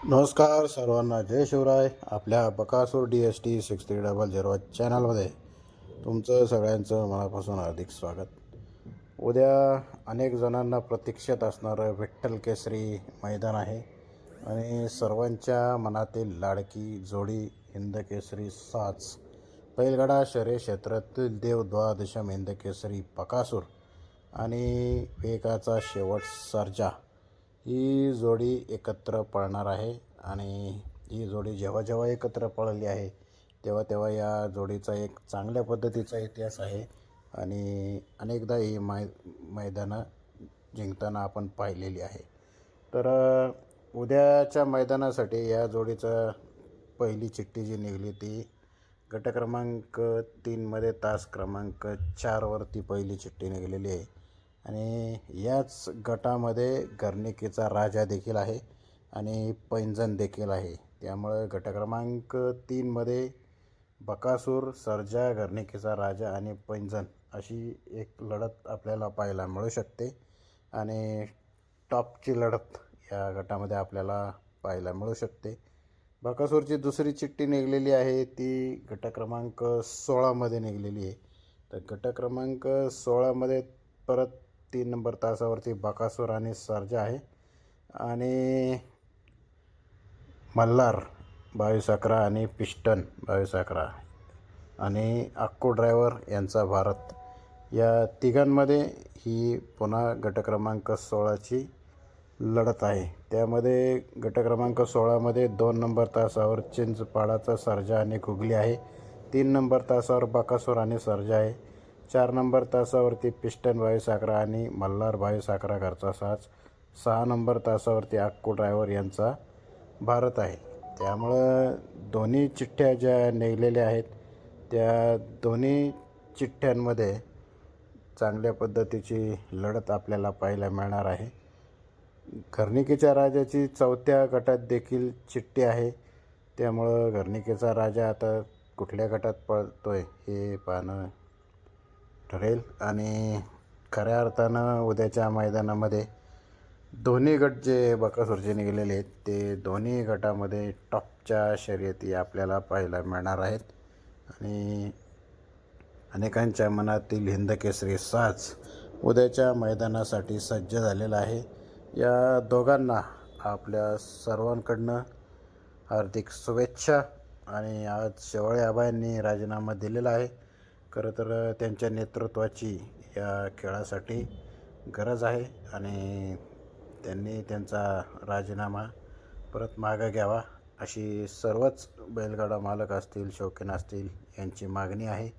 नमस्कार सर्वांना, जय शिवराय. आपल्या बकासूर DST 6300 चॅनलमध्ये तुमचं सगळ्यांचं मनापासून हार्दिक स्वागत. उद्या अनेक जणांना प्रतीक्षेत असणारं विठ्ठल केसरी मैदान आहे आणि सर्वांच्या मनातील लाडकी जोडी हिंद केसरी साच बैलगाडा शर्यत क्षेत्रातील देव द्वादशम हिंद केसरी बकासूर आणि वेगाचा शेवट सर्जा ही जोडी एकत्र पळणार आहे. आणि ही जोडी जेव्हा जेव्हा एकत्र पळली आहे तेव्हा तेव्हा या जोडीचा एक चांगल्या पद्धतीचा इतिहास आहे आणि अनेकदा ही मैदानं जिंकताना आपण पाहिलेली आहे. तर उद्याच्या मैदानासाठी या जोडीचं पहिली चिठ्ठी जी निघली ती गट क्रमांक 3मध्ये तास क्रमांक 4वरती पहिली चिठ्ठी निघालेली आहे. आणि याच गटामध्ये गर्णिकेचा राजा देखील आहे आणि पैंजण देखील आहे. त्यामुळे गट क्रमांक 3मध्ये बकासूर, सर्जा, गर्णिकेचा राजा आणि पैंजण अशी एक लढत आपल्याला पाहायला मिळू शकते आणि टॉपची लढत या गटामध्ये आपल्याला पाहायला मिळू शकते. बकासूरची दुसरी चिठ्ठी निघलेली आहे ती गट क्रमांक 16मध्ये निघलेली आहे. तर गट क्रमांक 16मध्ये परत 3 नंबर तासावरती बकासूर आणि सर्जा आहे आणि मल्हार 2211 आणि पिस्टन 2211 आणि अक्को ड्रायव्हर यांचा भारत या तिघांमध्ये ही पुन्हा गट क्रमांक 16ची लढत आहे. त्यामध्ये गट क्रमांक 16मध्ये 2 नंबर तासावर चिंचपाडाचा सर्जा आणि गुगली आहे. 3 नंबर तासावर बकासूर आणि सर्जा आहे. 4 नंबर तासावरती पिस्टन 2211 आणि मल्हार 2211 घरचा साज. 6 नंबर तासावरती अक्को ड्रायव्हर यांचा भारत आहे. त्यामुळं दोन्ही चिठ्ठ्या ज्या निघलेल्या आहेत त्या दोन्ही चिठ्ठ्यांमध्ये चांगल्या पद्धतीची लढत आपल्याला पाहायला मिळणार आहे. गर्णिकेच्या राजाची 4थ्या गटात देखील चिठ्ठी आहे. त्यामुळं गर्णिकेचा राजा आता कुठल्या गटात पळतोय हे पाहणं ठरेल आणि खऱ्या अर्थानं उद्याच्या मैदानामध्ये दोन्ही गट जे बकासूरचे निघालेले आहेत ते दोन्ही गटामध्ये टॉपच्या शर्यती आपल्याला पाहायला मिळणार आहेत आणि अनेकांच्या मनातील हिंद केसरी साज उद्याच्या मैदानासाठी सज्ज झालेला आहे. या दोघांना आपल्या सर्वांकडनं हार्दिक शुभेच्छा. आणि आज शेवाळे आबांनी राजीनामा दिलेला आहे. खरं तर त्यांच्या नेतृत्वाची या खेळासाठी गरज आहे आणि त्यांनी त्यांचा राजीनामा परत मागं घ्यावा अशी सर्वच बैलगाडा मालक असतील, शौकीन असतील यांची मागणी आहे.